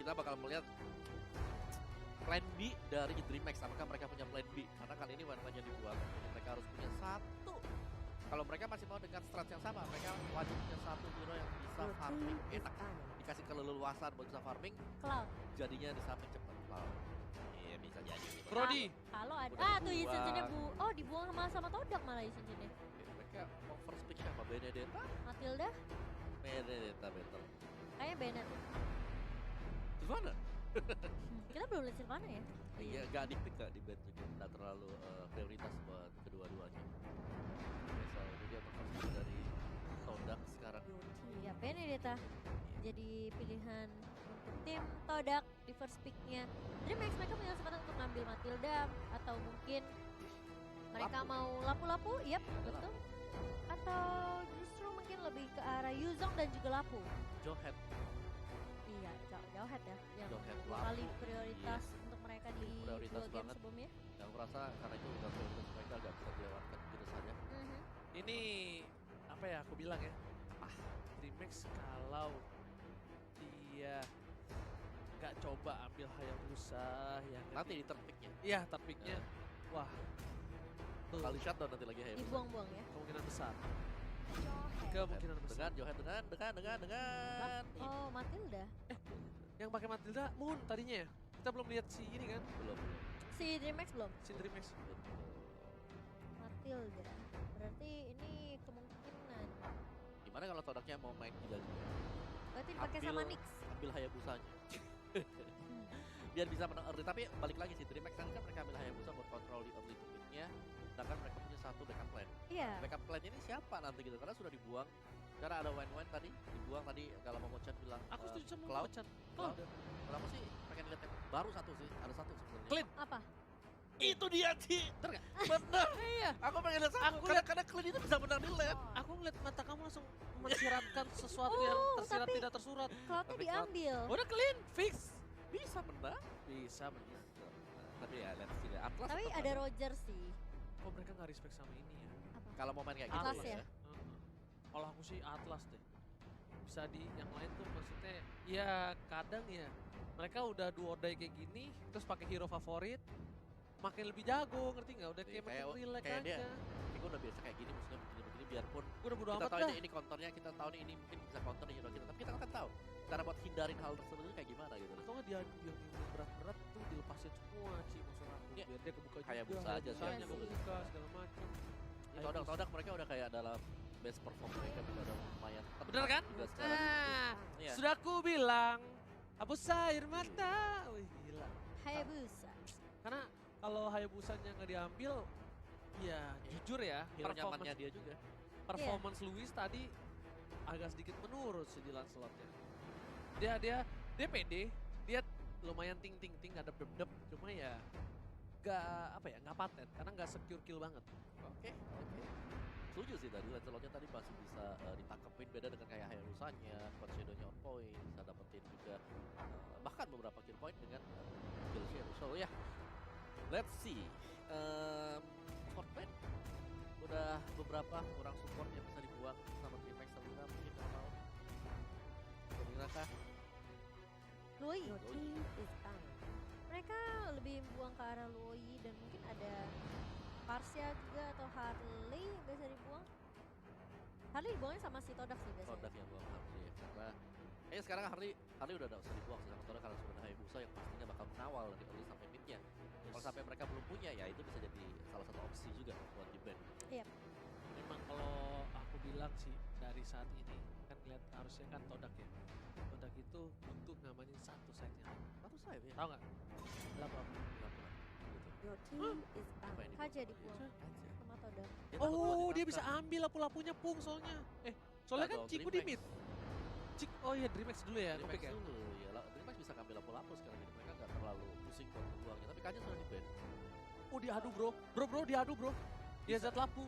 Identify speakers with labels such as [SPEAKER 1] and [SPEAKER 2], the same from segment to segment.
[SPEAKER 1] kita bakal melihat plan B dari DreamHack. Apakah mereka punya plan B? Karena kali ini warnanya dibuang, jadi mereka harus punya satu. Kalau mereka masih mau dengan strat yang sama, mereka wajib punya satu hero yang bisa farming enak. Dikasih keleluasan buat bisa farming,
[SPEAKER 2] Cloud.
[SPEAKER 1] jadinya di samping cepat. Cloud. Iya bisa jadi. Gitu.
[SPEAKER 3] Brody.
[SPEAKER 2] Kalau ada.
[SPEAKER 1] Udah
[SPEAKER 2] Tuh
[SPEAKER 1] dibuang.
[SPEAKER 2] Yisunjinnya Oh dibuang sama Todak malah Yisunjinnya.
[SPEAKER 1] Mereka mau first pick siapa? Benedetta?
[SPEAKER 2] Matilda.
[SPEAKER 1] Benedetta better.
[SPEAKER 2] Kayaknya Bennett.
[SPEAKER 1] Sylvana?
[SPEAKER 2] Kita belum lihat Sylvana ya?
[SPEAKER 1] Iya, gak di pick gak di band juga. Gak terlalu prioritas buat kedua-duanya. Oke, so ini dia performance dari Todak sekarang.
[SPEAKER 2] Iya, Benedetta jadi pilihan untuk tim Todak di first pick-nya. DreamHack mereka punya kesempatan untuk ngambil Matilda atau mungkin mereka
[SPEAKER 1] Lapu.
[SPEAKER 2] mau lapu-lapu, yep,
[SPEAKER 1] Iya,
[SPEAKER 2] betul. Atau justru mungkin lebih ke arah Yuzong dan juga Lapu.
[SPEAKER 1] Johead.
[SPEAKER 2] Iya, jauh head ya, yang
[SPEAKER 1] Johead,
[SPEAKER 2] dua
[SPEAKER 1] Lapu.
[SPEAKER 2] kali prioritas
[SPEAKER 1] Yes.
[SPEAKER 2] untuk mereka di
[SPEAKER 1] Prioritas
[SPEAKER 2] 2 game
[SPEAKER 1] banget.
[SPEAKER 2] sebelumnya.
[SPEAKER 1] Yang merasa karena itu udah prioritas mereka gak bisa dilewatkan gitu saja.
[SPEAKER 3] Ini apa ya aku bilang ya. DreamHack kalau dia nggak coba ambil Hayabusa yang
[SPEAKER 1] Nanti di third pick-nya.
[SPEAKER 3] iya terpiknya wah tuh
[SPEAKER 1] Kali shutdown nanti lagi Hayabusa.
[SPEAKER 2] Dibuang-buang ya.
[SPEAKER 3] kemungkinan besar kemungkinan besar
[SPEAKER 1] Dengan
[SPEAKER 2] Oh, Matilda.
[SPEAKER 3] yang pakai Matilda Moon tadinya ya kita belum lihat si ini kan
[SPEAKER 1] belum.
[SPEAKER 2] Si DreamHack belum?
[SPEAKER 3] si DreamHack
[SPEAKER 2] Matilda. Berarti ini kemungkinan.
[SPEAKER 1] Gimana kalau Todaknya mau main gila juga?
[SPEAKER 2] Berarti dipakai sama Nyx.
[SPEAKER 1] Ambil Hayabusanya. Biar bisa menang early, tapi balik lagi sih DreamHack kan mereka ambil Hayabusa buat kontrol di early pick-nya. Sedangkan mereka punya satu backup plan.
[SPEAKER 2] Iya.
[SPEAKER 1] Backup plan ini siapa nanti gitu? Karena sudah dibuang. Karena ada Wen tadi dibuang tadi kalau mau Mochan bilang.
[SPEAKER 3] aku setuju sama
[SPEAKER 1] Cloud.
[SPEAKER 3] Cloud
[SPEAKER 1] Cloud. Kenapa sih pengen lihat yang baru satu sih? Ada satu sebenarnya.
[SPEAKER 3] Clean.
[SPEAKER 2] Apa?
[SPEAKER 1] Itu dia sih. Bener nggak? Bener.
[SPEAKER 3] iya
[SPEAKER 1] Aku pengen lihat satu.
[SPEAKER 3] Aku
[SPEAKER 1] Karena Clean itu bisa menang di lane.
[SPEAKER 3] aku ngeliat mata kamu langsung mensiratkan sesuatu yang tersirat
[SPEAKER 2] tapi-
[SPEAKER 3] tidak tersurat
[SPEAKER 2] Cloudnya
[SPEAKER 1] Tapi
[SPEAKER 2] diambil.
[SPEAKER 3] udah clean fix
[SPEAKER 1] Bisa menang.
[SPEAKER 3] bisa benar
[SPEAKER 1] Tapi ya let's see deh. Atlas
[SPEAKER 2] Tapi
[SPEAKER 1] tetap
[SPEAKER 2] ada Roger sih.
[SPEAKER 3] kok mereka nggak respect sama ini ya
[SPEAKER 2] Apa?
[SPEAKER 1] Kalau mau main kayak gitu
[SPEAKER 2] Atlas
[SPEAKER 1] ya.
[SPEAKER 2] ya?
[SPEAKER 3] Kalau aku sih Atlas deh. Bisa di yang lain tuh maksudnya ya kadang ya mereka udah duo or die kayak gini terus pakai hero favorit makin lebih jago ngerti nggak udah kayak makin relax
[SPEAKER 1] kayak dia.
[SPEAKER 3] aja.
[SPEAKER 1] Ini gue udah biasa kayak gini maksudnya begini-begini biarpun
[SPEAKER 3] Gue udah bodo
[SPEAKER 1] kita
[SPEAKER 3] amat
[SPEAKER 1] tahu
[SPEAKER 3] dah.
[SPEAKER 1] ini kontornya, kita tahu nih ini mungkin bisa konter di hero kita, tapi kita kan tahu cara buat hindarin hal tersebut itu kayak gimana gitu.
[SPEAKER 3] Atau nggak dia yang berat-berat tuh dilepasin semua sih maksud aku
[SPEAKER 1] Iya.
[SPEAKER 3] biar dia kebuka juga.
[SPEAKER 1] Hayabusa aja sih,
[SPEAKER 3] Hayabusanya
[SPEAKER 2] Hayabusa.
[SPEAKER 3] kebuka segala macam.
[SPEAKER 1] Ini Todak mereka udah kayak dalam best perform mereka juga udah lumayan.
[SPEAKER 3] Bener kan?
[SPEAKER 1] Juga sekarang. Iya.
[SPEAKER 3] Sudah aku bilang hapus air mata. Wih gila.
[SPEAKER 2] Hayabusa.
[SPEAKER 3] Karena kalau Hayabusanya nggak diambil, ya jujur ya,
[SPEAKER 1] Hero nyamannya dia juga.
[SPEAKER 3] performance Luis tadi agak sedikit menurun sih di Lancelotnya. Dia pede, dia lumayan ting nggak dep, cuma ya nggak paten karena nggak secure kill banget.
[SPEAKER 1] Oke. Setuju sih tadi Lancelotnya tadi masih bisa ditangkepin, beda dengan kayak Hayabusanya, Coach Shadow-nya on point, bisa dapetin juga bahkan beberapa kill point dengan kill share. So ya, let's see. Fortnite udah beberapa kurang support yang bisa dibuang sama DreamHack Selena, mungkin nggak mau. Kira kah?
[SPEAKER 2] Lui. Mereka lebih buang ke arah Lui dan mungkin ada Parsia juga atau Harley yang biasa dibuang. Harley dibuangnya sama si Todak sih biasanya.
[SPEAKER 1] Todak yang buang Harley ya, karena sekarang Harley udah gak usah dibuang sih sama Todak karena sudah ada Hayabusa yang pastinya bakal mengawal dari early sampai midnya. Kalau sampai mereka belum punya ya itu bisa jadi salah satu opsi juga buat di band.
[SPEAKER 3] Memang kalau aku bilang sih dari saat ini kan lihat harusnya kan Todak ya. Todak itu butuh ngamanin satu side-nya lagi.
[SPEAKER 1] Satu sayap ya.
[SPEAKER 3] Tahu nggak? Berapa?
[SPEAKER 1] Gitu. Apa yang
[SPEAKER 2] Kaja
[SPEAKER 1] dibuang?
[SPEAKER 2] dibuang
[SPEAKER 1] Kaja.
[SPEAKER 2] sama Todak.
[SPEAKER 1] Dia takut buat
[SPEAKER 3] Oh, dia
[SPEAKER 1] ditangkap.
[SPEAKER 3] bisa ambil lapu-lapunya Pung soalnya. Soalnya kan
[SPEAKER 1] dong,
[SPEAKER 3] Ciku di
[SPEAKER 1] DreamHack.
[SPEAKER 3] mid. Oh iya DreamHax dulu ya,
[SPEAKER 1] DreamHack
[SPEAKER 3] topik ya.
[SPEAKER 1] dulu ya. DreamHack bisa ngambil lapu-lapu sekarang jadi mereka nggak terlalu pusing buat membuangnya. Tapi Kaja sudah di band.
[SPEAKER 3] Oh diadu bro, diadu bro. Dia zat lapu,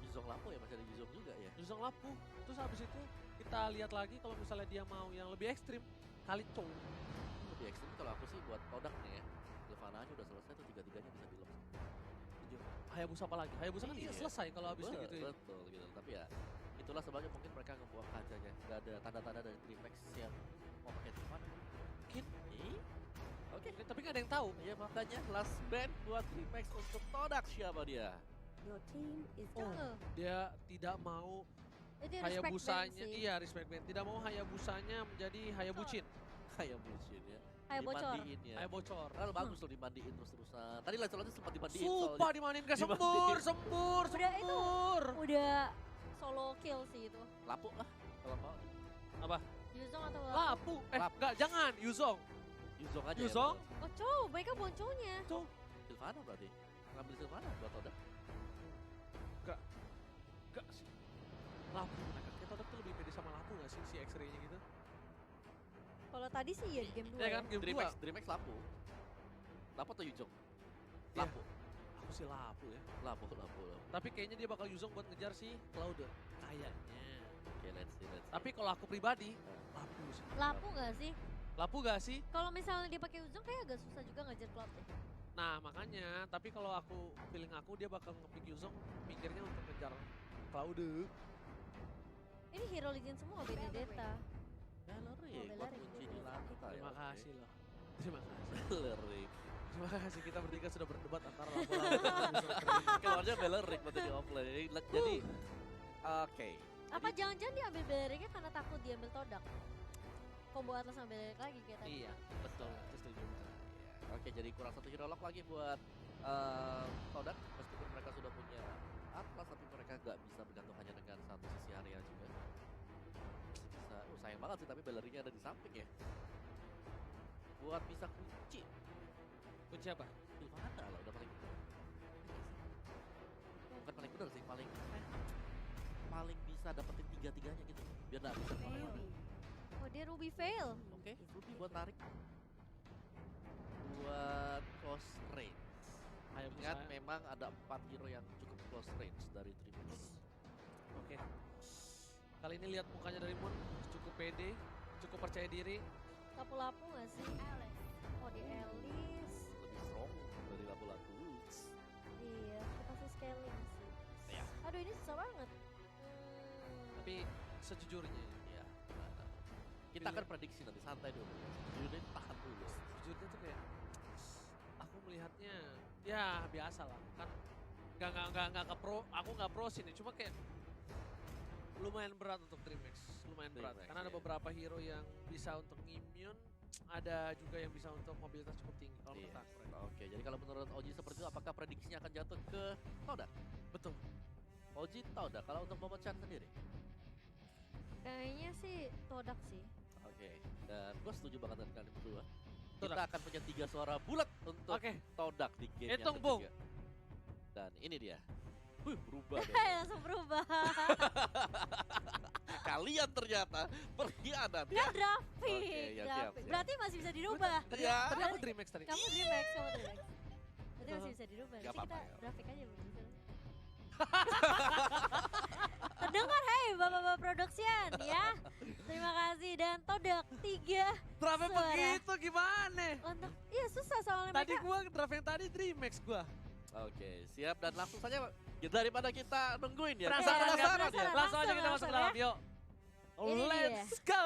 [SPEAKER 1] Yuzong lapu ya masih ada Yuzong juga ya.
[SPEAKER 3] Yuzong lapu. Terus habis itu kita lihat lagi kalau misalnya dia mau yang lebih ekstrim, kali cow.
[SPEAKER 1] Lebih ekstrim kalau aku sih buat Todak nih ya. Sylvana aja udah selesai tuh tiga-tiganya bisa di lock.
[SPEAKER 3] Hayabusa apa lagi? Hayabusa kan
[SPEAKER 1] Iya.
[SPEAKER 3] selesai kalau habis itu gitu ya.
[SPEAKER 1] Betul gitu. Tapi ya itulah sebabnya mungkin mereka ngebuang Kajanya. Nggak ada tanda-tanda dari DreamHack yang mau pakai Sylvana.
[SPEAKER 3] Mungkin.
[SPEAKER 1] Oke.
[SPEAKER 3] Tapi nggak ada yang tahu.
[SPEAKER 1] Ya makanya last band buat Dreamhack untuk Todak siapa dia?
[SPEAKER 4] Your team is
[SPEAKER 3] Oh,
[SPEAKER 4] done.
[SPEAKER 3] dia tidak mau
[SPEAKER 2] Itu respect band
[SPEAKER 3] Hayabusanya,
[SPEAKER 2] sih.
[SPEAKER 3] iya respect band. Tidak mau Hayabusanya menjadi Hayabucin.
[SPEAKER 1] Kayak bullshit ya.
[SPEAKER 2] Kayak bocor.
[SPEAKER 1] Dimandiin ya.
[SPEAKER 3] Kayak bocor.
[SPEAKER 1] Padahal bagus loh dimandiin terus-terusan. Tadi Lancelotnya sempat dimandiin
[SPEAKER 3] Sumpah
[SPEAKER 1] soalnya.
[SPEAKER 3] dimainin gak
[SPEAKER 1] Dimandiin.
[SPEAKER 3] sembur, sembur,
[SPEAKER 2] Udah itu.
[SPEAKER 3] sembur.
[SPEAKER 2] Udah solo kill sih itu.
[SPEAKER 1] Lapuk lah kalau mau.
[SPEAKER 3] Apa?
[SPEAKER 2] Yuzong atau
[SPEAKER 3] Lapu.
[SPEAKER 1] Lapu.
[SPEAKER 3] Enggak, jangan. Yuzong.
[SPEAKER 1] Yuzong aja
[SPEAKER 3] Yuzong?
[SPEAKER 1] ya.
[SPEAKER 2] Boco, mereka bonconya.
[SPEAKER 3] Tuh.
[SPEAKER 1] Silvana berarti. Ngambil Silvana buat Todak.
[SPEAKER 3] Enggak sih. Lapu mereka. Kita tuh lebih pede sama Lapu gak sih si X-ray-nya gitu?
[SPEAKER 2] Kalau tadi sih ya di game 2
[SPEAKER 3] Ya kan, game 2.
[SPEAKER 1] Dreamhack Lapu. Lapu atau Yuzong?
[SPEAKER 3] Iya.
[SPEAKER 1] Lapu.
[SPEAKER 3] Aku sih Lapu ya.
[SPEAKER 1] Lapu.
[SPEAKER 3] Tapi kayaknya dia bakal Yuzong buat ngejar si Cloud. Kayaknya.
[SPEAKER 1] Oke, let's see.
[SPEAKER 3] Tapi kalau aku pribadi, Lapu sih.
[SPEAKER 2] Lapu nggak sih?
[SPEAKER 3] Lapu gak sih?
[SPEAKER 2] Kalau misalnya dia pakai Yuzong kayak agak susah juga ngejar Cloud deh.
[SPEAKER 3] Nah makanya, tapi kalau feeling aku dia bakal nge-pick Yuzong mikirnya untuk ngejar Cloud.
[SPEAKER 2] Ini hero legend semua Benedetta.
[SPEAKER 1] Bellerik buat kunci di lantai.
[SPEAKER 3] Terima kasih loh. Terima kasih.
[SPEAKER 1] Bellerik.
[SPEAKER 3] Terima kasih kita bertiga sudah berdebat antara Lapu-Lapu dan Yuzong.
[SPEAKER 1] Keluarnya Bellerik berarti di offlane. Jadi oke.
[SPEAKER 2] Apa jangan-jangan diambil Belleriknya karena takut diambil Todak? Combo Atlas sama Bellerik lagi kayak tadi.
[SPEAKER 3] Iya, betul. Itu setuju.
[SPEAKER 1] Oke, jadi kurang satu hero lock lagi buat Todak. Meskipun mereka sudah punya Atlas, tapi mereka nggak bisa bergantung hanya dengan satu sisi area juga. Bisa, sayang banget sih, tapi Bellerinya ada di samping ya. Buat bisa kunci.
[SPEAKER 3] Kunci apa?
[SPEAKER 1] Silvana lah, udah paling bener. Bukan paling bener sih, paling bisa dapetin tiga-tiganya gitu. Biar nggak bisa kemana-mana.
[SPEAKER 2] Oh dia Ruby fail.
[SPEAKER 1] Oke, Ruby buat tarik. Buat close range. Ingat memang ada 4 hero yang cukup close range dari Dreamhack.
[SPEAKER 3] Oke. Kali ini lihat mukanya dari Moon cukup pede, cukup percaya diri.
[SPEAKER 2] Lapu-lapu nggak sih? Oh di Alice.
[SPEAKER 1] Lebih strong dari lapu-lapu.
[SPEAKER 2] Iya, kita pasti scaling sih.
[SPEAKER 1] Iya.
[SPEAKER 2] Aduh ini susah banget.
[SPEAKER 3] Tapi sejujurnya
[SPEAKER 1] Ya, kita akan prediksi nanti, santai dulu. Jadi tahan dulu.
[SPEAKER 3] sejujurnya tuh kayak aku melihatnya ya biasa lah kan nggak ke pro, aku nggak pro sini, cuma kayak lumayan berat untuk Dreamhack, lumayan berat
[SPEAKER 1] Dreamhack,
[SPEAKER 3] karena ada
[SPEAKER 1] iya.
[SPEAKER 3] beberapa hero yang bisa untuk immune, ada juga yang bisa untuk mobilitas cukup tinggi kalau
[SPEAKER 1] Iya.
[SPEAKER 3] menurut aku.
[SPEAKER 1] Oke, jadi kalau menurut Oji seperti itu, apakah prediksinya akan jatuh ke Todak?
[SPEAKER 3] Betul.
[SPEAKER 1] Oji Todak, kalau untuk Momochan sendiri?
[SPEAKER 2] Kayaknya sih Todak sih.
[SPEAKER 1] Oke, dan gue setuju banget dengan kalian berdua. Kita
[SPEAKER 3] Todak.
[SPEAKER 1] akan punya 3 suara bulat untuk
[SPEAKER 3] Oke.
[SPEAKER 1] Todak di game
[SPEAKER 3] Hitung,
[SPEAKER 1] yang
[SPEAKER 3] Bung.
[SPEAKER 1] ketiga. Dan ini dia. Berubah deh.
[SPEAKER 2] Langsung berubah.
[SPEAKER 1] Kalian ternyata berkhianat.
[SPEAKER 2] Dia draft
[SPEAKER 1] Oke,
[SPEAKER 2] pick,
[SPEAKER 1] ya,
[SPEAKER 2] draft
[SPEAKER 1] siap,
[SPEAKER 2] pick.
[SPEAKER 1] siap.
[SPEAKER 2] Berarti masih bisa dirubah.
[SPEAKER 1] Ya.
[SPEAKER 3] Tadi aku Dreamhack tadi.
[SPEAKER 2] Kamu Dreamhack, kamu Dreamhack. Berarti masih bisa dirubah.
[SPEAKER 1] Gak
[SPEAKER 2] Nanti kita
[SPEAKER 1] apa-apa, ya.
[SPEAKER 2] draft pick aja begitu. Terdengar, hei bapak-bapak production ya. Terima kasih dan Todak 3
[SPEAKER 3] Draftnya
[SPEAKER 2] suara.
[SPEAKER 3] begitu gimana?
[SPEAKER 2] Untuk, iya susah soalnya
[SPEAKER 3] Tadi
[SPEAKER 2] mereka.
[SPEAKER 3] gua draft yang tadi Dreamhack gua.
[SPEAKER 1] Oke, siap dan langsung saja daripada kita nungguin ya.
[SPEAKER 3] Penasaran
[SPEAKER 1] Kita
[SPEAKER 3] kan?
[SPEAKER 1] penasaran ya.
[SPEAKER 2] Penasaran.
[SPEAKER 3] Langsung aja kita masuk ke dalam, yuk.
[SPEAKER 2] Ini
[SPEAKER 3] Let's go!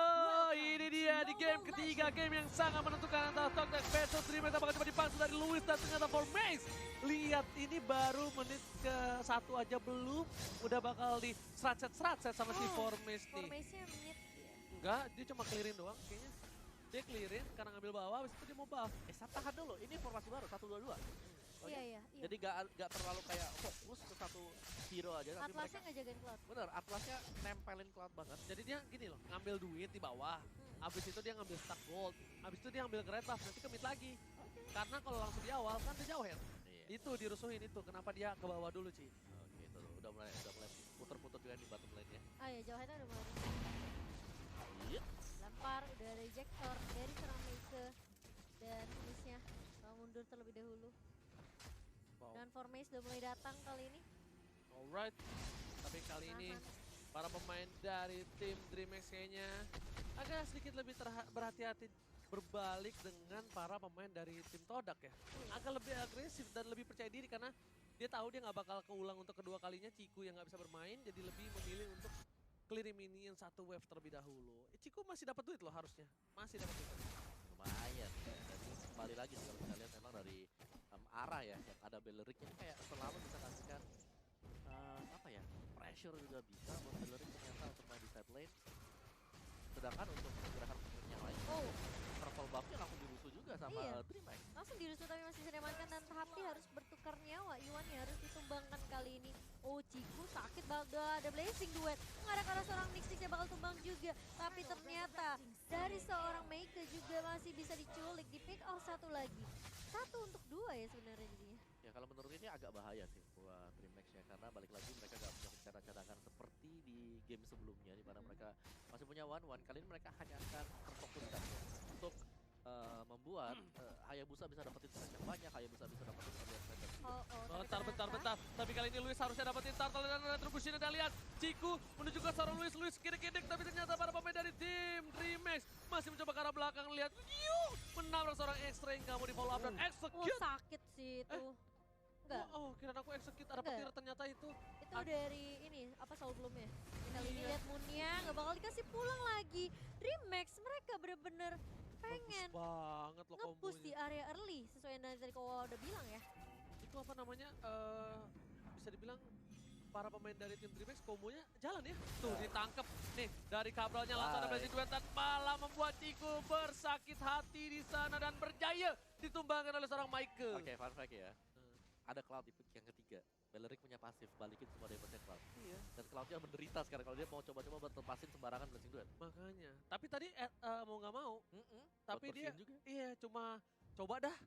[SPEAKER 3] Ini dia di game ketiga, game yang sangat menentukan antara Todak versus Dreamhack. Apakah coba dipansu dari Luis dan ternyata Formace. Lihat ini baru menit ke 1 aja belum, udah bakal di set sama si Formace nih.
[SPEAKER 2] Formasinya menit ya.
[SPEAKER 3] Enggak, dia cuma clearin doang kayaknya. Dia clearin karena ngambil bawah, habis itu dia mau buff.
[SPEAKER 1] Tahan dulu, ini formasi baru 1-2-2. Oke.
[SPEAKER 2] Iya.
[SPEAKER 1] Jadi gak terlalu kayak fokus ke satu hero aja, tapi
[SPEAKER 2] Atlasnya
[SPEAKER 1] mereka
[SPEAKER 2] nggak jagain Cloud.
[SPEAKER 1] bener, Atlasnya nempelin Cloud banget.
[SPEAKER 3] Jadi dia gini loh, ngambil duit di bawah. Habis itu dia ngambil stack gold. Habis itu dia ngambil great buff, nanti ke mid lagi. Karena kalau langsung di awal kan dia jauh ya.
[SPEAKER 1] Iya.
[SPEAKER 3] Itu dirusuhin itu, kenapa dia ke bawah dulu Ci?
[SPEAKER 1] Oke, itu udah mulai puter-puter juga di bottom lane-nya.
[SPEAKER 2] Ah ya jauhnya udah mulai.
[SPEAKER 1] Iya.
[SPEAKER 2] Lempar, udah ada ejector dari seorang Meike. Dan finishnya mundur terlebih dahulu.
[SPEAKER 3] Wow.
[SPEAKER 2] Dan Formace udah mulai datang kali ini.
[SPEAKER 3] Alright. Tapi kali ini
[SPEAKER 2] Nahan.
[SPEAKER 3] para pemain dari tim Dreamhack kayaknya agak sedikit lebih berhati-hati berbalik dengan para pemain dari tim Todak ya. Agak lebih agresif dan lebih percaya diri karena dia tahu dia nggak bakal keulang untuk kedua kalinya Ciku yang nggak bisa bermain, jadi lebih memilih untuk clear minion 1 wave terlebih dahulu. Ciku masih dapat duit loh harusnya, masih dapat duit.
[SPEAKER 1] Lumayan lumayan ya. Jadi kembali lagi sih kalau kita lihat memang dari arah ya yang ada Bellerik ini kayak selalu bisa kasihkan apa ya, pressure juga bisa buat Bellerik ternyata untuk main di side lane. Sedangkan untuk gerakan yang lain,
[SPEAKER 2] Oh,
[SPEAKER 1] purple buff-nya langsung dirusuh juga sama
[SPEAKER 2] Iya.
[SPEAKER 1] DreamHack.
[SPEAKER 2] langsung dirusuh tapi masih bisa diamankan dan tapi harus bertukar nyawa. Iwannya harus ditumbangkan kali ini. Oh, Ciku sakit banget. Udah ada blazing duet. Mengarah ke arah seorang Nix yang bakal tumbang juga. Tapi ternyata dari seorang Meike juga masih bisa diculik. Di pick off satu lagi. 1 untuk 2 ya sebenarnya jadinya.
[SPEAKER 1] Ya kalau menurut ini agak bahaya sih buat DreamHack ya, karena balik lagi mereka gak punya rencana cadangan seperti di game sebelumnya di mana mereka masih punya one-one. Kali ini mereka hanya akan terfokuskan ya, untuk membuat Hayabusa bisa dapetin strike yang banyak, Hayabusa bisa dapetin early strike yang
[SPEAKER 2] Oh,
[SPEAKER 3] Bentar, bentar. Tapi kali ini Luis harusnya dapetin turtle dan retribution. Anda lihat Ciku menuju ke seorang Luis kidik-kidik, tapi ternyata para pemain dari tim DreamHack masih mencoba ke arah belakang. Lihat, menabrak seorang Extra yang nggak mau di follow up dan
[SPEAKER 2] Oh,
[SPEAKER 3] execute.
[SPEAKER 2] sakit sih itu. Enggak,
[SPEAKER 3] Oh, kira aku execute, ada
[SPEAKER 2] Enggak.
[SPEAKER 3] petir ternyata itu.
[SPEAKER 2] itu dari ini, apa Soul Bloom-nya. Kali ini lihat Moonnya nggak bakal dikasih pulang lagi. DreamHack mereka bener-bener pengen
[SPEAKER 3] Bagus banget loh
[SPEAKER 2] nge-push di
[SPEAKER 3] kombonya.
[SPEAKER 2] area early sesuai yang tadi Kowa udah bilang ya.
[SPEAKER 3] Itu apa namanya, bisa dibilang para pemain dari tim DreamHack kombonya jalan ya. Tuh ditangkep nih dari Cabralnya langsung ada blazing duet dan malah membuat Ciku bersakit hati di sana dan berjaya ditumbangkan oleh seorang Michael.
[SPEAKER 1] Oke, fun fact ya. Ada Cloud di pick yang ketiga. Bellerik punya pasif, balikin semua damage-nya Cloud.
[SPEAKER 3] Iya,
[SPEAKER 1] Dan Cloud-nya menderita sekarang kalau dia mau coba-coba buat lepasin sembarangan blessing duet.
[SPEAKER 3] makanya. Tapi tadi mau nggak mau, tapi
[SPEAKER 1] Buat
[SPEAKER 3] dia
[SPEAKER 1] bersihin juga.
[SPEAKER 3] iya cuma coba dah.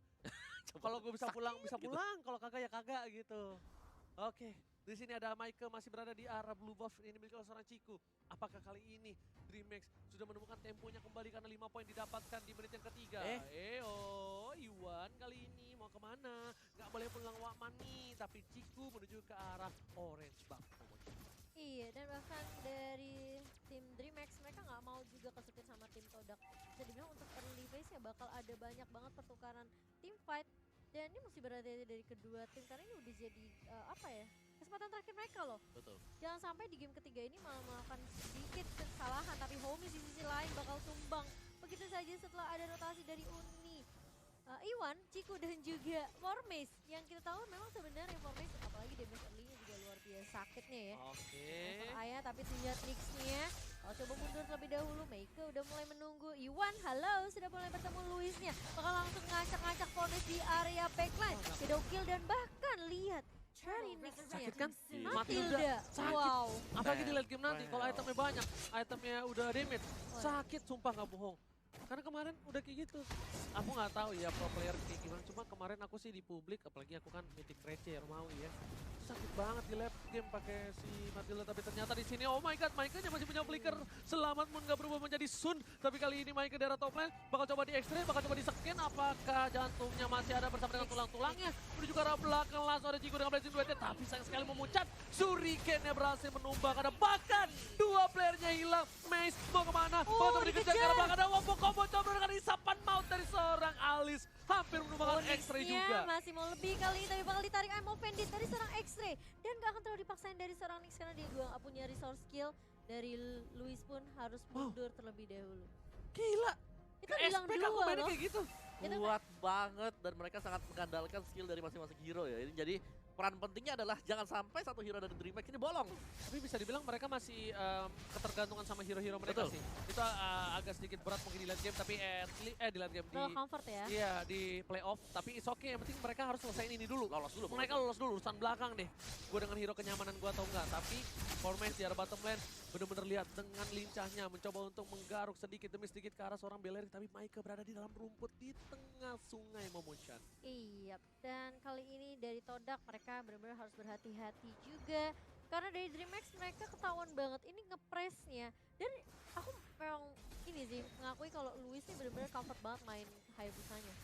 [SPEAKER 1] Coba
[SPEAKER 3] Kalau gue bisa
[SPEAKER 1] sakit
[SPEAKER 3] pulang, bisa
[SPEAKER 1] gitu.
[SPEAKER 3] pulang. Kalau kagak ya kagak gitu. Oke, di sini ada Michael masih berada di arah blue buff ini milik seorang Ciku. Apakah kali ini DreamHack sudah menemukan temponya kembali karena 5 poin didapatkan di menit yang ketiga? Iwan kali ini mau kemana? Gak boleh pulang Wakmani, tapi Ciku menuju ke arah orange buff.
[SPEAKER 2] Iya, dan bahkan dari tim DreamHack mereka nggak mau juga kesulitan sama tim Todak. Bisa dibilang untuk early phase ya bakal ada banyak banget pertukaran tim fight. Dan ini mesti berada dari kedua tim karena ini udah jadi apa ya, kesempatan terakhir mereka loh.
[SPEAKER 1] Betul.
[SPEAKER 2] Jangan sampai di game ketiga ini malah melakukan sedikit kesalahan tapi Homies di sisi lain bakal tumbang. Begitu saja setelah ada rotasi dari Uni. Iwan, Ciku dan juga Formace yang kita tahu memang sebenarnya Formace apalagi damage early-nya juga luar biasa sakitnya ya.
[SPEAKER 3] Oke.
[SPEAKER 2] Ayah tapi lihat Nix-nya. Kalau coba mundur terlebih dahulu, Meike udah mulai menunggu. Iwan, halo, sudah mulai bertemu Luisnya. Bakal langsung ngacak-ngacak Formace di area backline. Shadow kill dan bahkan lihat dari Nix-nya.
[SPEAKER 3] Sakit kan?
[SPEAKER 1] Iya.
[SPEAKER 2] Matilda,
[SPEAKER 3] sakit.
[SPEAKER 2] wow.
[SPEAKER 3] Apalagi di late game nanti kalau
[SPEAKER 1] Wow.
[SPEAKER 3] itemnya banyak, itemnya udah damage,
[SPEAKER 2] Wah.
[SPEAKER 3] sakit sumpah nggak bohong. Karena kemarin udah kayak gitu. Aku nggak tahu ya pro player kayak gimana. Cuma kemarin aku sih di publik, apalagi aku kan mythic receh Romawi ya. Sakit banget di late game pakai si Matilda, tapi ternyata di sini oh my god, Micah-nya masih punya flicker. Selamat pun nggak berubah menjadi Sun, tapi kali ini Micah daerah top lane bakal coba di X-ray, bakal coba di scan. Apakah jantungnya masih ada bersama dengan tulang-tulangnya? Menuju ke arah belakang langsung ada Ciku dengan blazing duetnya, tapi sayang sekali memucat. Shuriken-nya berhasil menumbang, ada bahkan dua playernya hilang. Mace mau kemana? Mau coba dikejar ke arah belakang, ada Wombo combo coba dengan isapan maut dari seorang Alice. Hampir menumbangkan X-ray
[SPEAKER 2] Onyxnya
[SPEAKER 3] juga.
[SPEAKER 2] masih mau lebih kali ini tapi bakal ditarik I'm offended dari seorang X-ray. Dan gak akan terlalu dipaksain dari seorang Nix karena dia juga gak punya resource skill. Dari Luis pun harus mundur terlebih dahulu.
[SPEAKER 3] Gila.
[SPEAKER 2] Itu bilang
[SPEAKER 3] expect aku
[SPEAKER 2] dua
[SPEAKER 3] mainnya
[SPEAKER 2] loh.
[SPEAKER 3] kayak gitu.
[SPEAKER 2] Itu
[SPEAKER 1] Kuat banget dan mereka sangat mengandalkan skill dari masing-masing hero ya. Ini jadi peran pentingnya adalah jangan sampai satu hero dari DreamHack ini bolong.
[SPEAKER 3] Tapi bisa dibilang mereka masih ketergantungan sama hero-hero mereka
[SPEAKER 1] Betul.
[SPEAKER 3] sih. Itu agak sedikit berat mungkin di late game, tapi di late game
[SPEAKER 2] Terlalu comfort ya.
[SPEAKER 3] iya di playoff. Tapi it's okay, yang penting mereka harus selesaiin ini dulu.
[SPEAKER 1] Lolos dulu.
[SPEAKER 3] Mereka lolos dulu, urusan belakang deh. Gue dengan hero kenyamanan gue atau enggak. Tapi Formace di arah bottom lane bener-bener lihat dengan lincahnya mencoba untuk menggaruk sedikit demi sedikit ke arah seorang Bellerik. Tapi Micah berada di dalam rumput di tengah sungai Momoshan.
[SPEAKER 2] Iya, dan kali ini dari Todak mereka benar-benar harus berhati-hati juga. Karena dari DreamHack mereka ketahuan banget ini ngepresnya. Dan aku memang ini sih mengakui kalau Luis ini benar-benar comfort banget main Hayabusanya.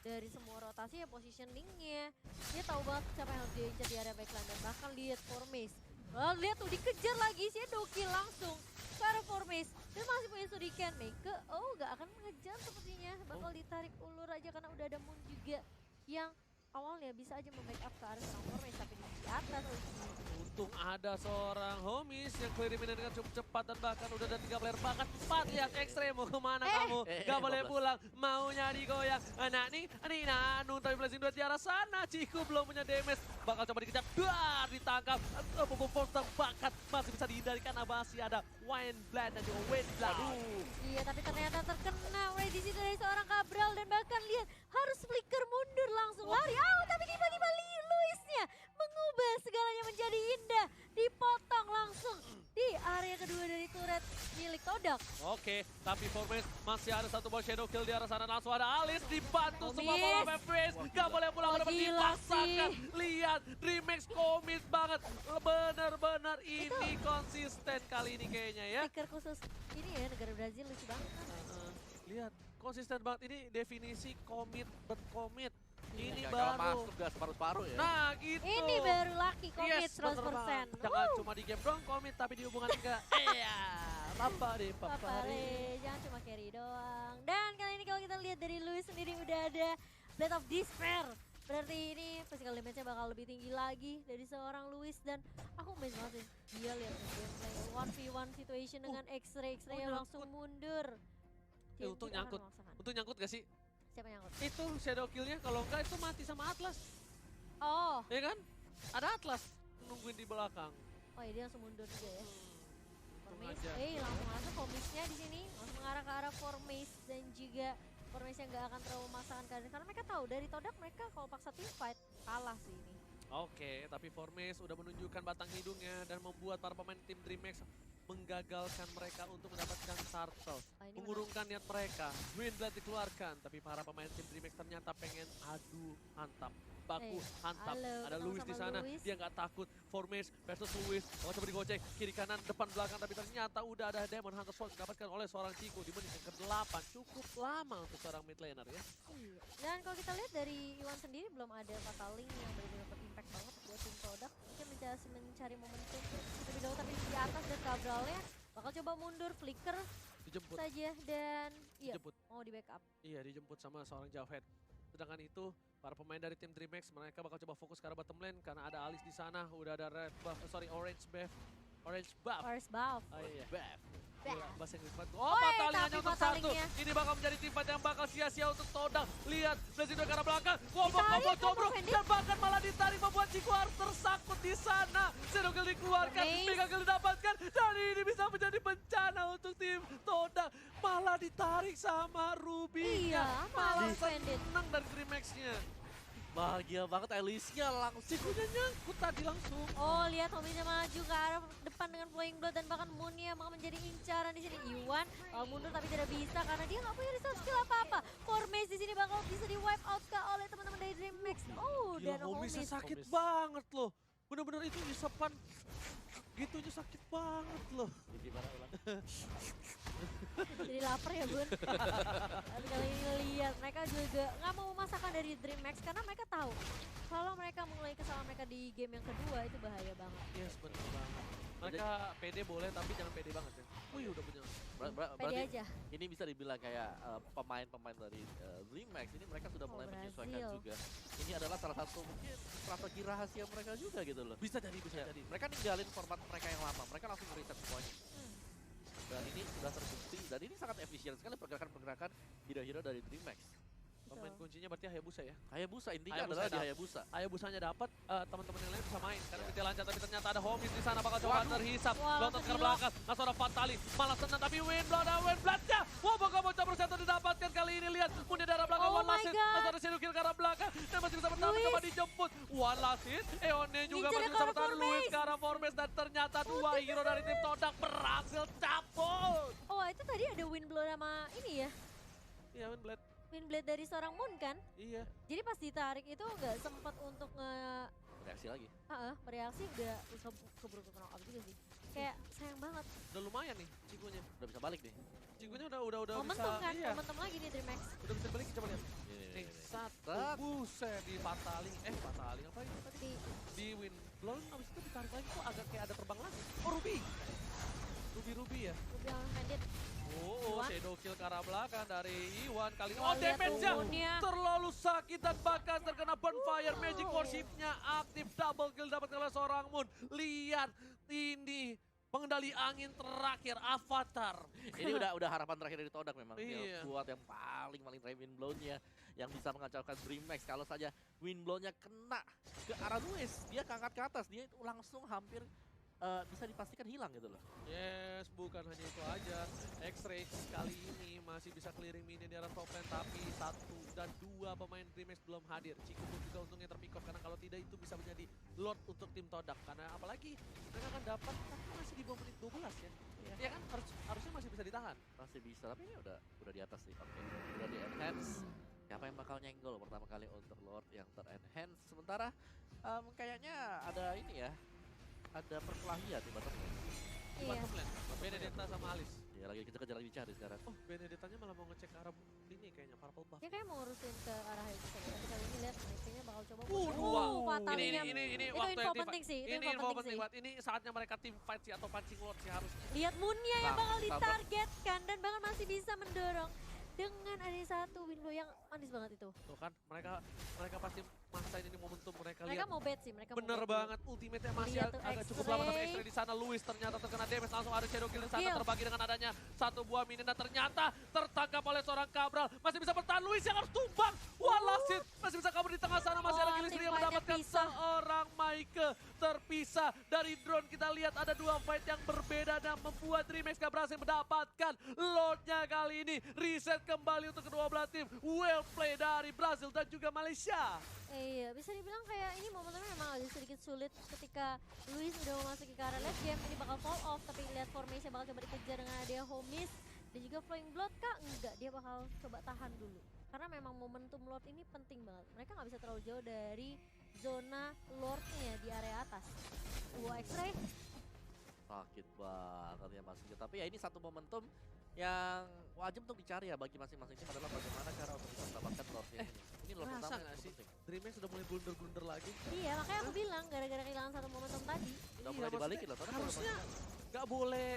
[SPEAKER 2] Dari semua rotasi ya positioningnya, dia tahu banget siapa yang harus diincar di area backline dan bahkan lihat Formace. Wah, lihat tuh dikejar lagi sih dokil langsung ke arah Formace dan masih punya Shuriken. Meike, oh gak akan mengejar sepertinya, bakal ditarik ulur aja karena udah ada Moon juga yang awalnya bisa aja membackup ke arah seorang Formes tapi di atas
[SPEAKER 3] Untung ada seorang homies yang clear dengan cukup cepat dan bahkan udah ada 3 player bahkan 4. Lihat X-Ray mau kemana kamu? Gak boleh
[SPEAKER 1] 15.
[SPEAKER 3] pulang, maunya digoyang. Nah nih, Nanu tapi blessing 2 di arah sana. Ciku belum punya damage, bakal coba dikejar. Duar, ditangkap. Bom terbakar, masih bisa dihindari karena masih ada Wine Blade dan juga Wind Blade.
[SPEAKER 1] Aduh.
[SPEAKER 2] Iya, tapi ternyata terkena di situ dari seorang Cabral dan bahkan lihat harus flicker mundur langsung lari. Tapi tiba-tiba Luisnya mengubah segalanya menjadi indah. Dipotong langsung di area kedua dari turret milik Todak.
[SPEAKER 3] Oke, tapi Formes masih ada satu ball shadow kill di arah sana. Langsung ada Alice dibantu semua
[SPEAKER 2] Komis.
[SPEAKER 3] bola FPS. Gak boleh pulang, udah
[SPEAKER 2] Gila
[SPEAKER 3] dipaksakan.
[SPEAKER 2] sih.
[SPEAKER 3] Lihat, Dreammax komit banget. Bener-bener ini konsisten kali ini kayaknya ya.
[SPEAKER 2] Flicker khusus ini ya negara Brazil lucu banget.
[SPEAKER 3] Lihat, konsisten banget. Ini definisi komit, berkomit. Ini
[SPEAKER 1] Gagal
[SPEAKER 3] baru.
[SPEAKER 1] masuk gas paruh-paruh ya.
[SPEAKER 3] Nah gitu.
[SPEAKER 2] Ini baru laki komit
[SPEAKER 3] Yes, bener
[SPEAKER 2] 100%.
[SPEAKER 3] banget. Jangan cuma di game doang komit, tapi di hubungan enggak. Iya, papare.
[SPEAKER 2] Papare, jangan cuma carry doang. Dan kali ini kalau kita lihat dari Luis sendiri udah ada Blade of Despair. Berarti ini physical damage-nya bakal lebih tinggi lagi dari seorang Luis. Dan aku amazed banget sih. Dia lihat gameplay 1v1 situation dengan X-ray yang langsung mundur.
[SPEAKER 3] Untung
[SPEAKER 2] TNT akan
[SPEAKER 3] nyangkut.
[SPEAKER 2] memaksakan.
[SPEAKER 3] Untung nyangkut gak sih?
[SPEAKER 2] Siapa yang nyangkut?
[SPEAKER 3] Itu shadow kill-nya kalau enggak itu mati sama Atlas.
[SPEAKER 2] Oh,
[SPEAKER 3] Ya kan? Ada Atlas nungguin di belakang.
[SPEAKER 2] oh ya dia langsung mundur juga ya.
[SPEAKER 3] Untung
[SPEAKER 2] Formace,
[SPEAKER 3] aja.
[SPEAKER 2] langsung masuk Formace-nya di sini. Langsung mengarah ke arah Formace dan juga Formace yang gak akan terlalu memaksakan keadaan. Karena mereka tahu dari Todak mereka kalau paksa team fight kalah sih ini.
[SPEAKER 3] Oke, tapi Formes udah menunjukkan batang hidungnya dan membuat para pemain tim DreamHack menggagalkan mereka untuk mendapatkan turtle.
[SPEAKER 2] Ini
[SPEAKER 3] Mengurungkan niat mereka. Windblade dikeluarkan, tapi para pemain tim DreamHack ternyata pengen adu hantam. Baku hantam.
[SPEAKER 2] halo,
[SPEAKER 3] Ada
[SPEAKER 2] ketemu
[SPEAKER 3] Luis di
[SPEAKER 2] sama
[SPEAKER 3] sana,
[SPEAKER 2] Luis.
[SPEAKER 3] dia nggak takut. Formes versus Luis. Kalau coba digocek, kiri kanan, depan belakang, tapi ternyata udah ada Demon Hunter Sword didapatkan oleh seorang Chico di menit yang ke-8. Cukup lama untuk seorang mid laner ya.
[SPEAKER 2] Iya. Dan kalau kita lihat dari Iwan sendiri belum ada Fataling yang benar-benar berimpact banget buat tim Todak. Mungkin masih mencari momentum lebih dahulu, tapi di atas dan Cabralnya bakal coba mundur, flicker
[SPEAKER 3] Dijemput,
[SPEAKER 2] saja dan iya
[SPEAKER 3] dijemput.
[SPEAKER 2] mau di backup.
[SPEAKER 3] Iya, dijemput sama seorang Javed. Sedangkan itu, para pemain dari tim DreamHack mereka bakal coba fokus ke arah bottom lane karena ada Alice di sana, udah ada red buff, orange buff. Orange buff.
[SPEAKER 2] First buff.
[SPEAKER 3] Oh iya.
[SPEAKER 1] Baf.
[SPEAKER 3] Gila, bahasa Inggris banget.
[SPEAKER 2] Woi,
[SPEAKER 3] Oh, Fataling
[SPEAKER 2] tapi
[SPEAKER 3] hanya untuk satu.
[SPEAKER 2] Fatalingnya.
[SPEAKER 3] Ini bakal menjadi tim fight yang bakal sia-sia untuk Todak. Lihat, Blazing ke arah belakang. Combo
[SPEAKER 2] Ditarik,
[SPEAKER 3] combro.
[SPEAKER 2] Pendek.
[SPEAKER 3] Dan bahkan malah ditarik membuat Chico harus tersangkut di sana. Shadow Kill dikeluarkan,
[SPEAKER 2] Formace.
[SPEAKER 3] Mega Kill didapatkan. Dan ini bisa menjadi bencana untuk tim Todak. Malah ditarik sama Ruby.
[SPEAKER 2] Iya,
[SPEAKER 3] Malah
[SPEAKER 2] malah defended.
[SPEAKER 3] senang dari Dreamhack-nya.
[SPEAKER 1] Bahagia banget Alicia langsung.
[SPEAKER 3] Chico-nya nyangkut tadi langsung.
[SPEAKER 2] Oh, lihat hominya maju ke arah depan dengan Flowing Blood dan bahkan Munia bakal menjadi incaran di sini. Iwan mundur tapi tidak bisa karena dia nggak punya resource skill apa-apa. Formace di sini bakal bisa di wipe out oleh teman-teman dari DreamHack. Oh,
[SPEAKER 3] Gila,
[SPEAKER 2] dan
[SPEAKER 3] Homies
[SPEAKER 2] Homies.
[SPEAKER 3] sakit
[SPEAKER 1] Homies.
[SPEAKER 3] banget loh. Bener-bener itu disepan gitunya sakit banget loh.
[SPEAKER 1] Jadi mana ulang?
[SPEAKER 2] Jadi lapar ya bun. Tapi kali ini lihat mereka juga nggak mau memasakkan dari DreamHack karena mereka tahu kalau mereka mulai kesalahan mereka di game yang kedua itu bahaya banget.
[SPEAKER 3] Yes, bener banget. Mereka pede boleh tapi jangan pede banget ya. Wih udah punya.
[SPEAKER 2] Pede
[SPEAKER 1] Berarti
[SPEAKER 2] aja.
[SPEAKER 1] ini bisa dibilang kayak pemain-pemain dari DreamHack ini mereka sudah mulai menyesuaikan
[SPEAKER 2] Brazil.
[SPEAKER 1] juga. Ini adalah salah satu mungkin strategi rahasia mereka juga gitu loh.
[SPEAKER 3] Bisa jadi, bisa
[SPEAKER 1] Ya,
[SPEAKER 3] jadi.
[SPEAKER 1] mereka ninggalin format mereka yang lama, mereka langsung reset semuanya.
[SPEAKER 2] Hmm.
[SPEAKER 1] Dan ini sudah terbukti, dan ini sangat efisien sekali pergerakan-pergerakan hero-hero dari DreamHack.
[SPEAKER 3] Pemain
[SPEAKER 2] Betul.
[SPEAKER 3] kuncinya berarti Hayabusa ya.
[SPEAKER 1] Hayabusa, intinya
[SPEAKER 3] Hayabusa
[SPEAKER 1] adalah di
[SPEAKER 3] dapat.
[SPEAKER 1] Hayabusa.
[SPEAKER 3] Hayabusanya dapat, teman-teman yang lain bisa main. Karena
[SPEAKER 1] Iya.
[SPEAKER 3] kita lancar tapi ternyata ada Homies di sana bakal coba
[SPEAKER 1] Waduh.
[SPEAKER 3] terhisap.
[SPEAKER 2] Wah,
[SPEAKER 3] Lontot ke
[SPEAKER 2] langsung
[SPEAKER 3] belakang, langsung ada Fatali. Malah senang tapi Windblade-nya. Wah, bakal bocah bersatu didapatkan kali ini. Lihat, punya darah belakang
[SPEAKER 2] Oh
[SPEAKER 3] One
[SPEAKER 2] my
[SPEAKER 3] Last Hit.
[SPEAKER 2] God.
[SPEAKER 3] Langsung ada Shadow Kill ke arah belakang. Dan masih bisa bertahan,
[SPEAKER 2] Luis.
[SPEAKER 3] coba dijemput. One Last Hit, Eonnya juga
[SPEAKER 2] Ngincer
[SPEAKER 3] masih
[SPEAKER 2] ke
[SPEAKER 3] bisa
[SPEAKER 2] arah
[SPEAKER 3] bertahan. Luis
[SPEAKER 2] Formace.
[SPEAKER 3] ke arah Formace. Dan ternyata dua hero dari tim Todak berhasil cabut.
[SPEAKER 2] Oh, itu tadi ada Windblow sama ini ya.
[SPEAKER 3] Iya, Windblade.
[SPEAKER 2] Windblade dari seorang Moon kan.
[SPEAKER 3] Iya.
[SPEAKER 2] Jadi pas ditarik itu nggak sempat untuk
[SPEAKER 1] Reaksi lagi.
[SPEAKER 2] bereaksi, udah keburu ke knock out juga sih. Kayak sayang banget.
[SPEAKER 3] Udah lumayan nih Cikunya.
[SPEAKER 1] Udah bisa balik nih.
[SPEAKER 3] Cikunya udah bisa.
[SPEAKER 2] Momentum kan,
[SPEAKER 3] Iya.
[SPEAKER 2] momentum lagi nih DreamHack.
[SPEAKER 3] Udah bisa balik, coba lihat.
[SPEAKER 1] Ini.
[SPEAKER 3] Nih, satu
[SPEAKER 1] Tak.
[SPEAKER 3] buset di Fataling. Fataling apa ini tadi?
[SPEAKER 2] Di
[SPEAKER 3] Di Windblown, abis itu ditarik lagi kok agak kayak ada terbang lagi. Oh, Ruby ya?
[SPEAKER 2] Ruby yang handed.
[SPEAKER 3] Oh,
[SPEAKER 2] Iwan.
[SPEAKER 3] Shadow shadow kill ke arah belakang dari Iwan kali ini.
[SPEAKER 2] Wah,
[SPEAKER 3] Oh,
[SPEAKER 2] lihat
[SPEAKER 3] damage-nya
[SPEAKER 2] umurnya.
[SPEAKER 3] terlalu sakit dan bahkan terkena bonfire. Magic Worship-nya aktif, double kill dapat oleh seorang Moon. Lihat ini pengendali angin terakhir Avatar.
[SPEAKER 1] Ini udah harapan terakhir dari Todak memang.
[SPEAKER 3] Iya.
[SPEAKER 1] Yang buat yang paling terakhir Windblow-nya yang bisa mengacaukan DreamHack. Kalau saja Windblow-nya kena ke arah Luis, dia keangkat ke atas, dia itu langsung hampir bisa dipastikan hilang gitu loh.
[SPEAKER 3] Yes, bukan hanya itu aja. X-Ray kali ini masih bisa clearing minion di arah top lane, tapi 1 dan 2 pemain DreamHack belum hadir. Ciku pun juga untungnya terpick-off karena kalau tidak itu bisa menjadi Lord untuk tim Todak. Karena apalagi mereka akan dapat, tapi masih di bawah menit 12 ya.
[SPEAKER 1] Iya.
[SPEAKER 3] Ya kan, harusnya masih bisa ditahan.
[SPEAKER 1] Masih bisa, tapi ini udah di atas sih. Oke, udah di enhance. Siapa yang bakal nyenggol pertama kali untuk Lord yang ter-enhance. Sementara kayaknya ada ini ya, ada perkelahian di bottom lane.
[SPEAKER 3] Di
[SPEAKER 2] Iya.
[SPEAKER 3] bottom lane, Benedetta sama Alice.
[SPEAKER 1] Ya lagi kejar-kejar lagi cari sekarang.
[SPEAKER 3] Oh, Benedettanya malah mau ngecek ke arah ini kayaknya, purple buff.
[SPEAKER 2] Dia kayak mau urusin ke arah itu. Tapi kali ini lihat kayaknya bakal coba.
[SPEAKER 3] Dua.
[SPEAKER 2] Fatalinya.
[SPEAKER 3] Ini
[SPEAKER 2] Itu
[SPEAKER 3] waktu
[SPEAKER 2] info
[SPEAKER 3] yang
[SPEAKER 2] penting sih, itu
[SPEAKER 3] ini
[SPEAKER 2] info
[SPEAKER 3] info
[SPEAKER 2] penting
[SPEAKER 3] penting
[SPEAKER 2] sih.
[SPEAKER 3] banget. Ini saatnya mereka tim fight sih atau pancing Lord sih harusnya.
[SPEAKER 2] Lihat Moonnya yang
[SPEAKER 1] Nah,
[SPEAKER 2] bakal
[SPEAKER 1] sabar.
[SPEAKER 2] ditargetkan dan bahkan masih bisa mendorong dengan ada satu window yang manis banget itu.
[SPEAKER 3] Tuh kan, mereka pasti maksain ini momentum mereka
[SPEAKER 2] Mereka
[SPEAKER 3] lihat.
[SPEAKER 2] mau bet sih, mereka
[SPEAKER 3] Bener
[SPEAKER 2] mau bet dulu.
[SPEAKER 3] banget, ultimate-nya masih
[SPEAKER 2] Lihat tuh
[SPEAKER 3] agak cukup
[SPEAKER 2] X-Ray.
[SPEAKER 3] lama tapi X-Ray di sana. Luis ternyata terkena damage, langsung ada shadow kill di sana
[SPEAKER 2] Kill.
[SPEAKER 3] terbagi dengan adanya satu buah minion dan ternyata tertangkap oleh seorang Cabral. Masih bisa bertahan, Luis yang harus tumbang. Walasit masih bisa kabur di tengah sana, masih ada
[SPEAKER 2] Oh,
[SPEAKER 3] Gilistri
[SPEAKER 2] tim
[SPEAKER 3] yang
[SPEAKER 2] fight-nya
[SPEAKER 3] mendapatkan
[SPEAKER 2] pisah.
[SPEAKER 3] seorang Maike terpisah dari drone. Kita lihat ada dua fight yang berbeda dan membuat DreamHack gak berhasil mendapatkan Lordnya kali ini. Reset kembali untuk kedua belah tim. Well play dari Brazil dan juga Malaysia.
[SPEAKER 2] Iya, bisa dibilang kayak ini momentumnya memang agak sedikit sulit ketika Luis udah memasuki ke arah late game, ini bakal fall off, tapi lihat formation bakal coba dikejar dengan ada Homies dan juga Flowing Blood kah? Enggak, dia bakal coba tahan dulu. Karena memang momentum Lord ini penting banget. Mereka nggak bisa terlalu jauh dari zona Lordnya di area atas. Dua X-Ray,
[SPEAKER 1] Sakit banget ya maksudnya. Tapi ya ini satu momentum yang wajib untuk dicari ya bagi masing-masing tim adalah bagaimana cara untuk bisa mendapatkan Lordnya ini. Ini Lord
[SPEAKER 3] Ngerasa
[SPEAKER 1] pertama
[SPEAKER 3] nggak
[SPEAKER 1] yang
[SPEAKER 3] sih?
[SPEAKER 1] penting.
[SPEAKER 3] DreamHack sudah mulai blunder-blunder lagi.
[SPEAKER 2] iya makanya aku bilang gara-gara kehilangan satu momentum tadi.
[SPEAKER 1] Udah mulai
[SPEAKER 3] maksudnya
[SPEAKER 1] dibalikin loh. Todak udah
[SPEAKER 3] harusnya nggak boleh.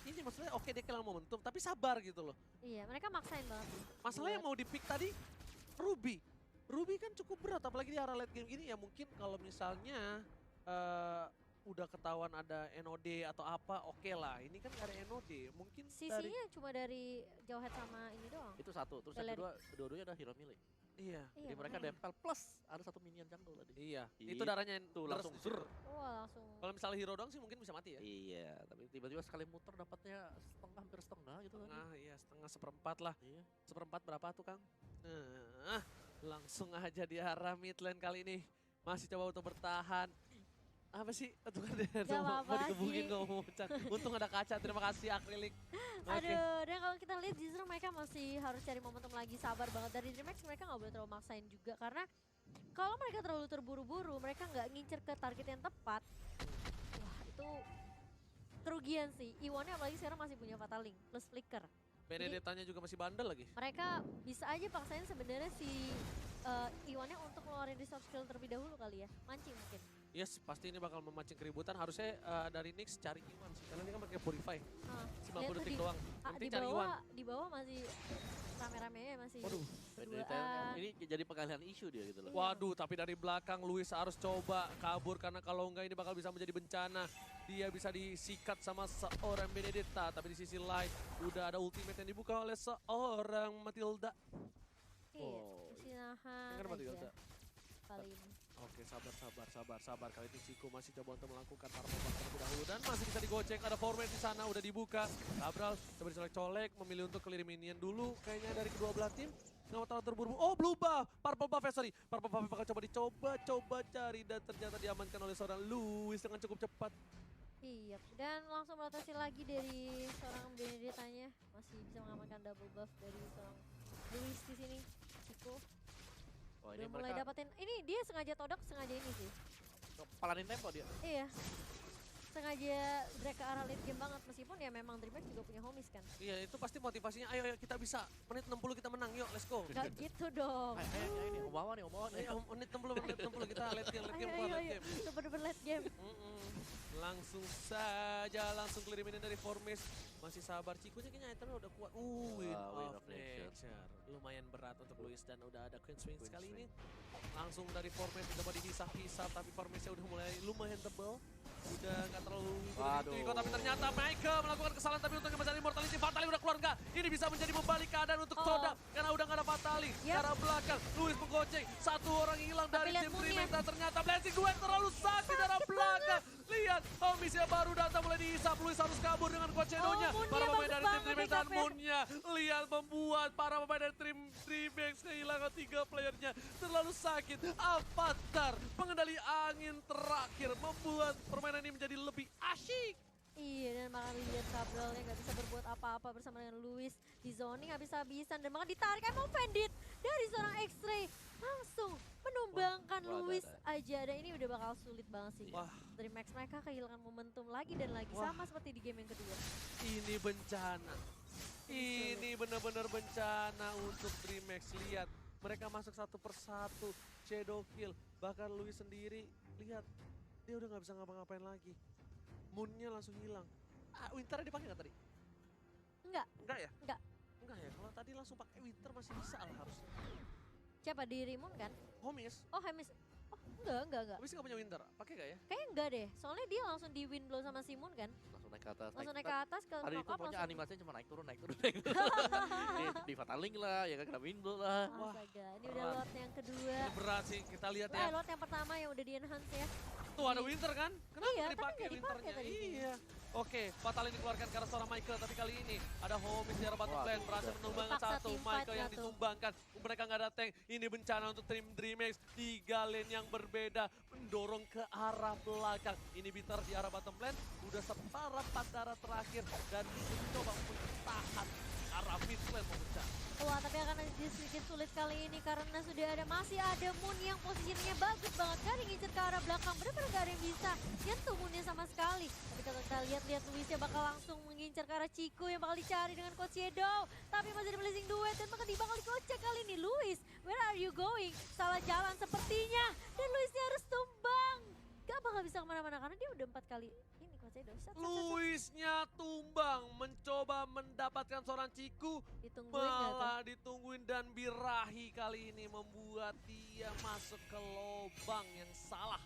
[SPEAKER 3] Ini maksudnya oke dia kehilangan momentum, tapi sabar gitu loh.
[SPEAKER 2] Iya, mereka maksain banget.
[SPEAKER 3] Masalah yang mau di-pick tadi, Ruby. Ruby kan cukup berat, apalagi di arah late game gini ya mungkin kalau misalnya udah ketahuan ada NOD atau apa, oke lah. Ini kan nggak ada NOD, mungkin dari...
[SPEAKER 2] Sisinya cuma dari jauh head sama ini doang.
[SPEAKER 1] itu satu. Terus yang
[SPEAKER 2] Galeri.
[SPEAKER 1] kedua, dua-duanya ada hero melee.
[SPEAKER 3] Iya,
[SPEAKER 2] Iya,
[SPEAKER 1] Jadi mereka
[SPEAKER 2] makanya.
[SPEAKER 1] dempel plus ada satu minion jungle tadi.
[SPEAKER 3] iya.
[SPEAKER 1] Itu
[SPEAKER 3] Itu darahnya yang
[SPEAKER 1] langsung
[SPEAKER 3] deres.
[SPEAKER 1] zur.
[SPEAKER 2] Wah, langsung.
[SPEAKER 3] Kalau misalnya hero doang sih mungkin bisa mati ya.
[SPEAKER 1] Iya, tapi tiba-tiba sekali muter dapatnya setengah, hampir setengah gitu kan.
[SPEAKER 3] Nah, iya setengah seperempat lah.
[SPEAKER 1] Iya.
[SPEAKER 3] Seperempat berapa tuh Kang? Nah, langsung aja di arah mid lane kali ini. Masih coba untuk bertahan. Apa sih? Tuh kan dia
[SPEAKER 2] Gak
[SPEAKER 3] tuh mau
[SPEAKER 2] apa-apa
[SPEAKER 3] dikebukin
[SPEAKER 2] sih.
[SPEAKER 3] ngomong Chan. Untung ada kaca, terima kasih akrilik. Oke.
[SPEAKER 2] Aduh, dan kalau kita lihat justru mereka masih harus cari momentum lagi, sabar banget. Dari DreamHack mereka nggak boleh terlalu maksain juga karena kalau mereka terlalu terburu-buru, mereka nggak ngincer ke target yang tepat. Wah, itu kerugian sih. Iwannya apalagi sekarang masih punya Fatal Link plus Flicker.
[SPEAKER 3] Benedettanya juga masih bandel lagi.
[SPEAKER 2] Mereka bisa aja paksain sebenarnya si Iwannya untuk ngeluarin resource skill terlebih dahulu kali ya. Mancing mungkin.
[SPEAKER 3] Yes, pasti ini bakal memancing keributan. Harusnya dari Nyx cari Iwan sih. Karena dia kan pakai Purify.
[SPEAKER 2] Ah,
[SPEAKER 3] 90
[SPEAKER 2] lihat tuh
[SPEAKER 3] detik doang. Yang penting cari Iwan.
[SPEAKER 2] di bawah masih rame-ramenya masih.
[SPEAKER 3] Waduh.
[SPEAKER 2] Duaan.
[SPEAKER 1] Ini jadi pengalihan isu dia gitu loh.
[SPEAKER 2] Iya.
[SPEAKER 3] Waduh, tapi dari belakang Luis harus coba kabur. Karena kalau enggak ini bakal bisa menjadi bencana. Dia bisa disikat sama seorang Benedetta. Tapi di sisi lain udah ada ultimate yang dibuka oleh seorang Matilda.
[SPEAKER 2] Iya,
[SPEAKER 1] Oh,
[SPEAKER 2] masih nahan
[SPEAKER 3] Dengar Matilda.
[SPEAKER 2] aja. Kali ini.
[SPEAKER 3] Oke, sabar. Kali ini Ciku masih coba untuk melakukan tarmoban terlebih dahulu dan masih bisa digocek. Ada format di sana, udah dibuka. Cabral coba dicolek-colek, memilih untuk clear minion dulu. Kayaknya dari kedua belah tim nggak mau terlalu terburu-buru. Oh, blue buff, purple buff ya, sorry. Purple buff bakal coba cari dan ternyata diamankan oleh seorang Luis dengan cukup cepat.
[SPEAKER 2] Iya, dan langsung merotasi lagi dari seorang Benedettanya. Masih bisa mengamankan double buff dari seorang Luis di sini. Chico
[SPEAKER 1] Wah, ini
[SPEAKER 2] udah mulai
[SPEAKER 1] mereka
[SPEAKER 2] dapetin. Ini dia sengaja Todak, sengaja ini sih.
[SPEAKER 1] palanin tempo dia.
[SPEAKER 2] Iya. Sengaja drag ke arah late game banget. Meskipun ya memang DreamHack juga punya homies kan.
[SPEAKER 3] Iya, itu pasti motivasinya. Ayo kita bisa. Menit 60 kita menang, yuk let's go.
[SPEAKER 2] Gak gitu dong.
[SPEAKER 1] Ini Om Wawan nih.
[SPEAKER 3] Menit 60 kita late game,
[SPEAKER 2] Ayo,
[SPEAKER 3] late
[SPEAKER 2] ayo,
[SPEAKER 3] game.
[SPEAKER 2] Super duper late game.
[SPEAKER 3] Mm-mm. Langsung saja, langsung kirimin dari Formis. Masih sabar, Cikunya kayaknya itemnya udah kuat. Win of Nature. Lumayan berat untuk Luis dan udah ada Queen Swings kali ini. Langsung dari Formis udah mau dihisap-hisap, tapi Formisnya udah mulai lumayan tebel. Udah nggak terlalu begitu, tapi ternyata Michael melakukan kesalahan, tapi untungnya masih ada Immortality. Fatali udah keluar nggak? Ini bisa menjadi membalik keadaan untuk Todak karena udah nggak ada Fatali. Ke arah belakang, Luis menggoceng. Satu orang hilang dari tim Dreamhack dan ternyata Blessing Duet terlalu sakit dari arah belakang. Lihat, Homies-nya baru datang mulai dihisap. Luis harus kabur dengan Cochedo-nya. Para pemain dari tim Dreamhack dan Moon-nya. Lihat membuat para pemain dari tim Dreamhack kehilangan 3 playernya. Terlalu sakit. Avatar, pengendali angin terakhir membuat permainan ini menjadi lebih asyik.
[SPEAKER 2] Iya, dan malah lihat Cabral-nya nggak bisa berbuat apa-apa bersama dengan Luis. Di zoning habis-habisan dan malah ditarik emang Bandit dari seorang X-Ray. Langsung menumbangkan Luis aja. Dan ini udah bakal sulit banget sih. Dreamhack mereka kehilangan momentum lagi dan lagi. Sama seperti di game yang kedua.
[SPEAKER 3] Ini bencana. Ini benar-benar bencana untuk Dreamhack. Lihat, mereka masuk satu persatu. Shadow kill. Bahkan Luis sendiri, lihat. Dia udah nggak bisa ngapa-ngapain lagi. Moon-nya langsung hilang. Winter dipakai nggak tadi?
[SPEAKER 2] Enggak.
[SPEAKER 3] Enggak ya?
[SPEAKER 2] Enggak.
[SPEAKER 3] Enggak ya, kalau tadi langsung pakai Winter masih bisa lah harusnya.
[SPEAKER 2] Siapa di Rimun kan?
[SPEAKER 3] Homies.
[SPEAKER 2] Oh, Hemis. Oh, enggak.
[SPEAKER 3] Homies nggak punya Winter, pakai nggak ya?
[SPEAKER 2] Kayaknya enggak deh. Soalnya dia langsung di win blow sama Simon kan?
[SPEAKER 1] Langsung naik ke atas.
[SPEAKER 2] Langsung naik ke atas ke
[SPEAKER 1] Tadi
[SPEAKER 2] knock
[SPEAKER 1] itu
[SPEAKER 2] up
[SPEAKER 1] pokoknya
[SPEAKER 2] langsung.
[SPEAKER 1] animasinya cuma naik turun. Di Fataling lah, ya kan kena window lah.
[SPEAKER 2] Astaga, ini udah lot yang kedua.
[SPEAKER 3] Ini berat sih, kita lihat ya.
[SPEAKER 2] Lot yang pertama yang udah di enhance ya.
[SPEAKER 3] Tuh ada Winter kan? Kenapa
[SPEAKER 2] Iya,
[SPEAKER 3] nggak
[SPEAKER 2] tapi
[SPEAKER 3] dipakai
[SPEAKER 2] nggak dipakai
[SPEAKER 3] Winternya?
[SPEAKER 2] tadi.
[SPEAKER 3] Iya. Oke, Fatal ini dikeluarkan ke arah seorang Michael, tapi kali ini ada Homies di arah bottom
[SPEAKER 1] Wah,
[SPEAKER 3] lane berhasil menumbangkan
[SPEAKER 2] Dipaksa
[SPEAKER 3] satu.
[SPEAKER 2] teamfight
[SPEAKER 3] Michael yang
[SPEAKER 2] nggak tuh?
[SPEAKER 3] ditumbangkan, mereka nggak ada tank. Ini bencana untuk tim Dreamhack. 3 lane yang berbeda mendorong ke arah belakang. Ini Bitter di arah bottom lane, udah seperempat darah terakhir dan mencoba bertahan di arah mid lane memecah.
[SPEAKER 2] Wah, tapi akan sedikit sulit kali ini karena masih ada Moon yang posisinya bagus banget. Gak ada yang ngincer ke arah belakang, bener-bener gak ada yang bisa nyentuh Moonnya sama sekali. Tapi kalau kita lihat Luisnya bakal langsung mengincar ke arah Chico yang bakal dicari dengan Coach Yedo. Tapi masih ada Blessing Duet dan bakal dikocek kali ini. Luis, where are you going? Salah jalan sepertinya. Dan Luisnya harus tumbang. Gak bakal bisa kemana-mana karena dia udah 4 kali ini Coach Yedo.
[SPEAKER 3] Luisnya tumbang, mencoba mendapatkan seorang Ciku.
[SPEAKER 2] Ditungguin gak tuh?
[SPEAKER 3] Malah ditungguin dan birahi kali ini membuat dia masuk ke lubang yang salah.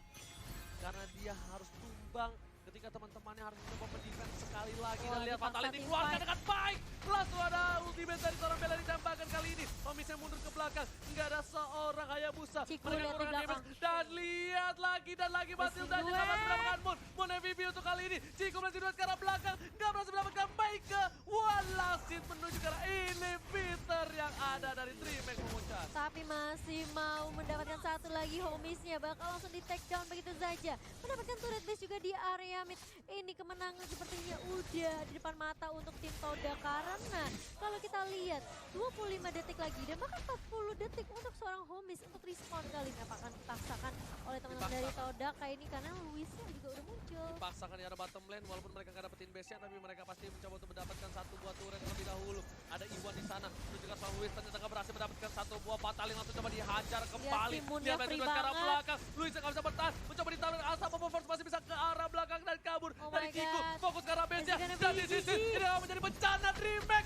[SPEAKER 3] Karena dia harus tumbang ketika teman-temannya harus mencoba mendefense sekali lagi. Dan lihat Fatality keluarkan dengan baik. Langsung ada ultimate dari seorang Bella ditembakkan kali ini. Homies-nya mundur ke belakang. Nggak ada seorang Hayabusa.
[SPEAKER 2] Ciku
[SPEAKER 3] Mereka
[SPEAKER 2] lihat di
[SPEAKER 3] kurang
[SPEAKER 2] belakang.
[SPEAKER 3] damage. Dan lihat lagi dan lagi Basil dan juga masih mendapatkan Moon. Moon MVP untuk kali ini. Ciku masih dua ke arah belakang. Nggak berhasil mendapatkan Baike. One last hit menuju ke arah inhibitor yang ada dari Dreamhack memuncak.
[SPEAKER 2] Tapi masih mau mendapatkan satu lagi. Homies-nya bakal langsung di take down begitu saja. Mendapatkan turret base juga di area mid. Ini kemenangan sepertinya udah di depan mata untuk tim Toda. Karena kalau kita lihat 25 detik lagi dan bahkan 40 detik untuk seorang Homies untuk respawn kali ini. Apakah dipaksakan oleh teman-teman dari Toda kayak ini karena Luisnya juga udah muncul.
[SPEAKER 3] Dipaksakan di arah bottom lane walaupun mereka nggak dapetin base-nya, tapi mereka pasti mencoba untuk mendapatkan satu buah turret terlebih dahulu. Ada Iwan di sana, terus juga sama Luis ternyata nggak berhasil mendapatkan satu buah Fatal yang langsung coba dihajar kembali.
[SPEAKER 2] Moonnya
[SPEAKER 3] Dia
[SPEAKER 2] free
[SPEAKER 3] ke arah
[SPEAKER 2] banget.
[SPEAKER 3] belakang, Luis nggak bisa bertahan, mencoba ditaruh Asa Force masih bisa ke arah belakang dan kabur
[SPEAKER 2] Oh
[SPEAKER 3] dari
[SPEAKER 2] my
[SPEAKER 3] Ciku.
[SPEAKER 2] God.
[SPEAKER 3] Fokus ke arah base-nya
[SPEAKER 2] It's gonna
[SPEAKER 3] dan
[SPEAKER 2] be
[SPEAKER 3] di sisi
[SPEAKER 2] GG.
[SPEAKER 3] ini akan menjadi bencana Dreamhack.